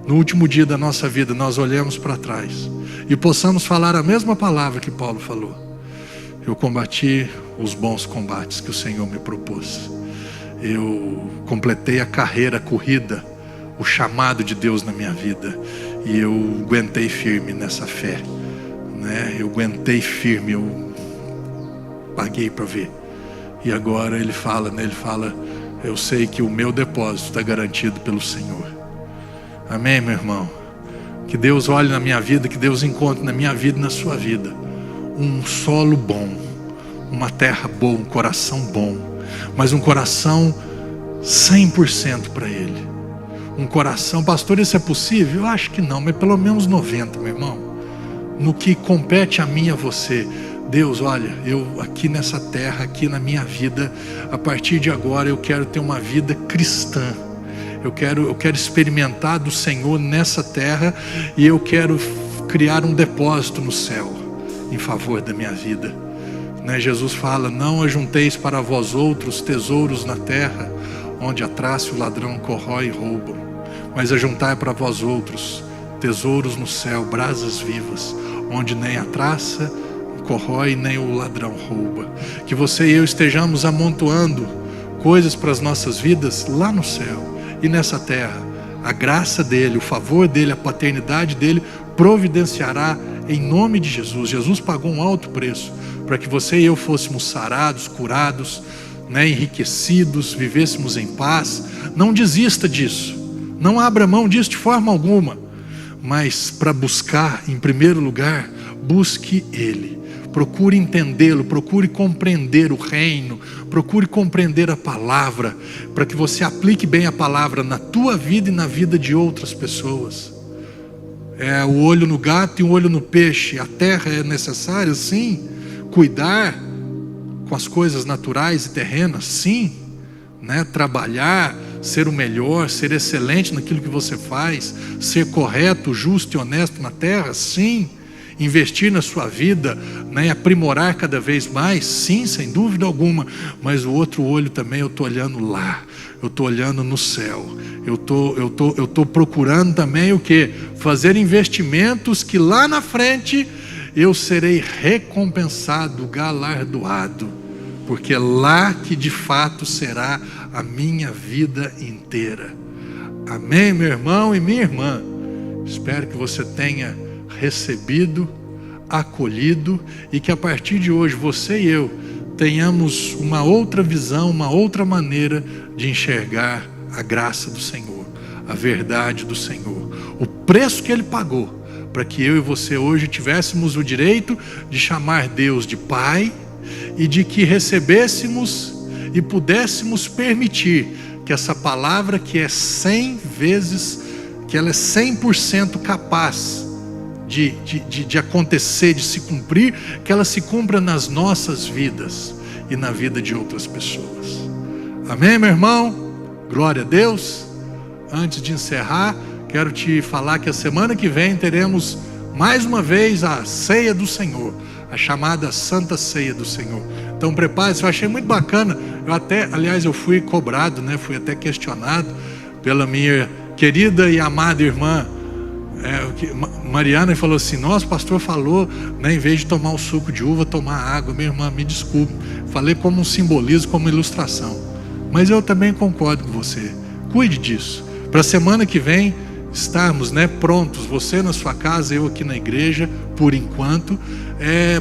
no último dia da nossa vida, nós olhemos para trás e possamos falar a mesma palavra que Paulo falou: eu combati os bons combates que o Senhor me propôs. Eu completei a carreira, a corrida, o chamado de Deus na minha vida. E eu aguentei firme nessa fé, né? Eu aguentei firme, eu paguei para ver. E agora ele fala, né? Ele fala: eu sei que o meu depósito está garantido pelo Senhor. Amém, meu irmão? Que Deus olhe na minha vida, que Deus encontre na minha vida e na sua vida um solo bom, uma terra boa, um coração bom, mas um coração 100% para Ele. Um coração: pastor, isso é possível? Eu acho que não, mas pelo menos 90%, meu irmão. No que compete a mim e a você, Deus, olha, eu aqui nessa terra, aqui na minha vida, a partir de agora eu quero ter uma vida cristã. Eu quero experimentar do Senhor nessa terra, e eu quero criar um depósito no céu em favor da minha vida. Jesus fala: não ajunteis para vós outros tesouros na terra, onde a traça e o ladrão corrói e roubam, mas ajuntai para vós outros tesouros no céu, brasas vivas, onde nem a traça corrói nem o ladrão rouba. Que você e eu estejamos amontoando coisas para as nossas vidas lá no céu e nessa terra. A graça dele, o favor dele, a paternidade dele providenciará em nome de Jesus. Jesus pagou um alto preço para que você e eu fôssemos sarados, curados, enriquecidos, vivêssemos em paz. Não desista disso, não abra mão disso de forma alguma, mas para buscar, em primeiro lugar, busque Ele. Procure entendê-lo, procure compreender o reino, procure compreender a palavra, para que você aplique bem a palavra na tua vida e na vida de outras pessoas. É o olho no gato e o olho no peixe. A terra é necessária, sim. Cuidar com as coisas naturais e terrenas, sim. Trabalhar, ser o melhor, ser excelente naquilo que você faz, ser correto, justo e honesto na terra, sim. Investir na sua vida, aprimorar cada vez mais, sim, sem dúvida alguma. Mas o outro olho também, eu estou olhando lá, eu estou olhando no céu, eu estou procurando também o quê? Fazer investimentos que lá na frente eu serei recompensado, galardoado, porque é lá que de fato será a minha vida inteira. Amém, meu irmão e minha irmã? Espero que você tenha recebido, acolhido, e que a partir de hoje você e eu tenhamos uma outra visão, uma outra maneira de enxergar a graça do Senhor, a verdade do Senhor, o preço que Ele pagou para que eu e você hoje tivéssemos o direito de chamar Deus de Pai, e de que recebêssemos e pudéssemos permitir que essa palavra, que é 100 vezes, que ela é 100% capaz de acontecer, de se cumprir, que ela se cumpra nas nossas vidas e na vida de outras pessoas. Amém, meu irmão? Glória a Deus. Antes de encerrar, quero te falar que a semana que vem teremos mais uma vez a ceia do Senhor, a chamada Santa Ceia do Senhor. Então prepare-se. Eu achei muito bacana. Eu fui cobrado, fui até questionado pela minha querida e amada irmã Mariana, e falou assim: nossa, o pastor falou, em vez de tomar o suco de uva, tomar água. Minha irmã, me desculpe, falei como um simbolismo, como ilustração, mas eu também concordo com você. Cuide disso, para a semana que vem estarmos prontos, você na sua casa, eu aqui na igreja, por enquanto,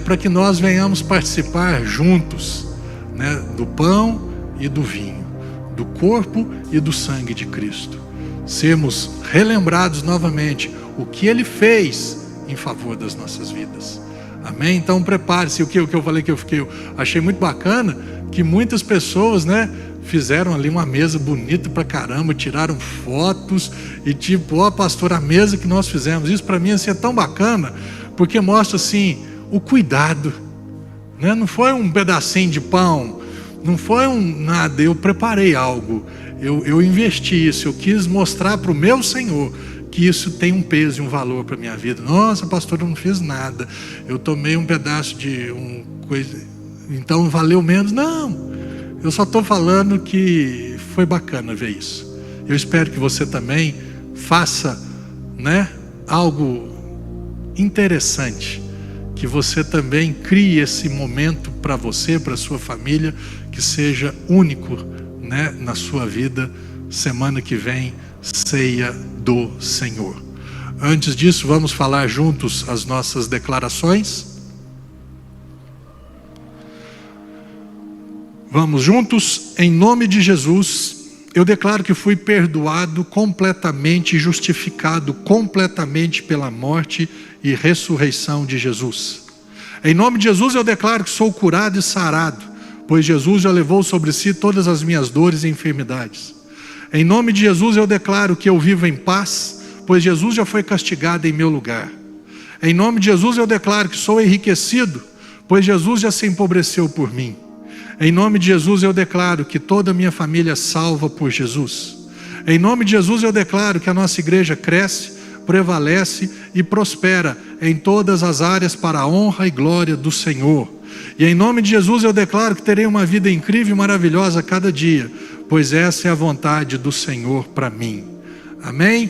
para que nós venhamos participar juntos, do pão e do vinho, do corpo e do sangue de Cristo, sermos relembrados novamente o que Ele fez em favor das nossas vidas. Amém? Então prepare-se. O que eu falei que eu achei muito bacana, que muitas pessoas fizeram ali uma mesa bonita pra caramba, tiraram fotos e pastor, a mesa que nós fizemos, isso para mim assim, é tão bacana, porque mostra assim o cuidado, não foi um pedacinho de pão, não foi nada, eu preparei algo, eu investi isso, eu quis mostrar para o meu Senhor que isso tem um peso e um valor para a minha vida. Nossa, pastor, eu não fiz nada, eu tomei um pedaço de coisa, então valeu menos. Não, eu só estou falando que foi bacana ver isso. Eu espero que você também faça algo interessante, que você também crie esse momento para você, para a sua família, que seja único na sua vida. Semana que vem, ceia do Senhor. Antes disso, vamos falar juntos as nossas declarações. Vamos juntos? Em nome de Jesus, eu declaro que fui perdoado completamente, justificado completamente pela morte e ressurreição de Jesus. Em nome de Jesus, eu declaro que sou curado e sarado, pois Jesus já levou sobre si todas as minhas dores e enfermidades. Em nome de Jesus, eu declaro que eu vivo em paz, pois Jesus já foi castigado em meu lugar. Em nome de Jesus, eu declaro que sou enriquecido, pois Jesus já se empobreceu por mim. Em nome de Jesus eu declaro que toda a minha família é salva por Jesus. Em nome de Jesus eu declaro que a nossa igreja cresce, prevalece e prospera em todas as áreas para a honra e glória do Senhor. E em nome de Jesus eu declaro que terei uma vida incrível e maravilhosa a cada dia, pois essa é a vontade do Senhor para mim. Amém?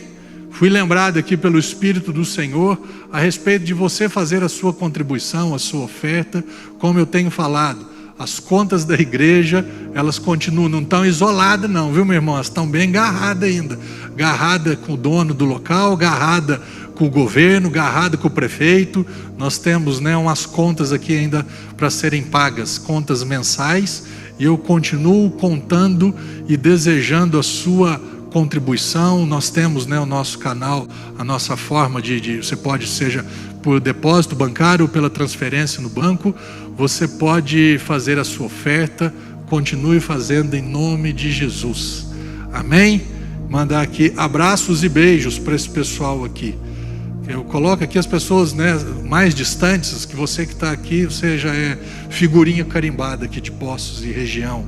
Fui lembrado aqui pelo Espírito do Senhor a respeito de você fazer a sua contribuição, a sua oferta. Como eu tenho falado, as contas da igreja, elas continuam, não estão isoladas não, viu meu irmão? Elas estão bem agarradas ainda. Agarrada com o dono do local, agarrada com o governo, agarrada com o prefeito. Nós temos, umas contas aqui ainda para serem pagas, contas mensais. E eu continuo contando e desejando a sua contribuição. Nós temos, o nosso canal, a nossa forma de você pode, seja por depósito bancário ou pela transferência no banco, você pode fazer a sua oferta. Continue fazendo em nome de Jesus. Amém? Mandar aqui abraços e beijos para esse pessoal aqui. Eu coloco aqui as pessoas, mais distantes, que você que está aqui, você já é figurinha carimbada aqui de Poços e região.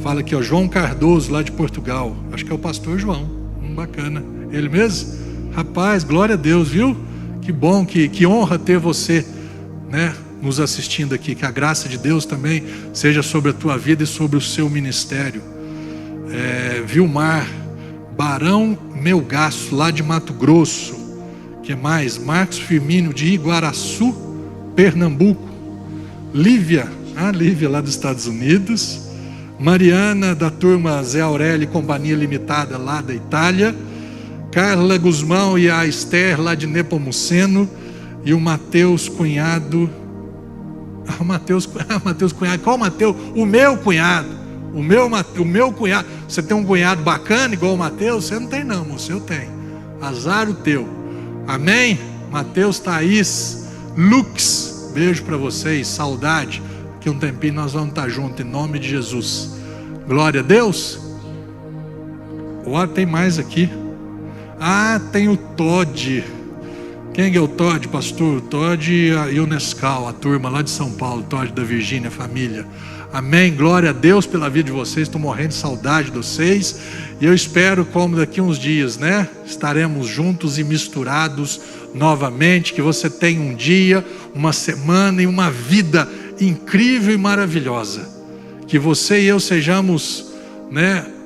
Fala aqui, João Cardoso, lá de Portugal. Acho que é o pastor João. Bacana. Ele mesmo? Rapaz, glória a Deus, viu? Que bom, que honra ter você, nos assistindo aqui. Que a graça de Deus também seja sobre a tua vida e sobre o seu ministério. Vilmar Barão Melgaço, lá de Mato Grosso. Que mais? Marcos Firmino, de Iguaraçu, Pernambuco. Lívia lá dos Estados Unidos. Mariana, da turma Zé Aurélio e Companhia Limitada, lá da Itália. Carla Guzmão e a Esther, lá de Nepomuceno. E o Mateus Cunhado. Mateus Cunhado. Qual Mateus? O meu cunhado. O meu cunhado. Você tem um cunhado bacana igual o Mateus? Você não tem não, moço, eu tenho. Azar o teu. Amém? Mateus, Thaís, Lux, beijo para vocês, saudade. Daqui um tempinho nós vamos estar juntos, em nome de Jesus. Glória a Deus. Tem mais aqui. Tem o Todd. Quem é o Todd, pastor? O Todd e o Nescau, a turma lá de São Paulo, Todd da Virgínia, família. Amém, glória a Deus pela vida de vocês. Estou morrendo de saudade de vocês. E eu espero, como daqui uns dias, estaremos juntos e misturados novamente. Que você tenha um dia, uma semana e uma vida incrível e maravilhosa. Que você e eu sejamos,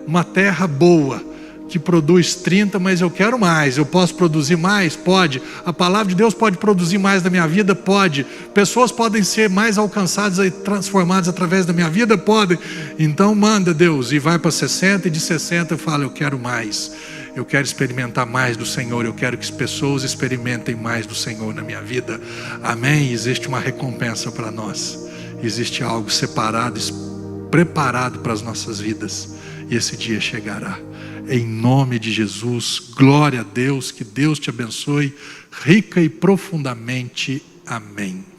uma terra boa, que produz 30, mas eu quero mais. Eu posso produzir mais? Pode. A palavra de Deus pode produzir mais da minha vida? Pode. Pessoas podem ser mais alcançadas e transformadas através da minha vida? Podem. Então manda, Deus, e vai para 60, e de 60 eu falo, eu quero mais. Eu quero experimentar mais do Senhor. Eu quero que as pessoas experimentem mais do Senhor na minha vida. Amém? Existe uma recompensa para nós. Existe algo separado, preparado para as nossas vidas. E esse dia chegará. Em nome de Jesus, glória a Deus, que Deus te abençoe rica e profundamente. Amém.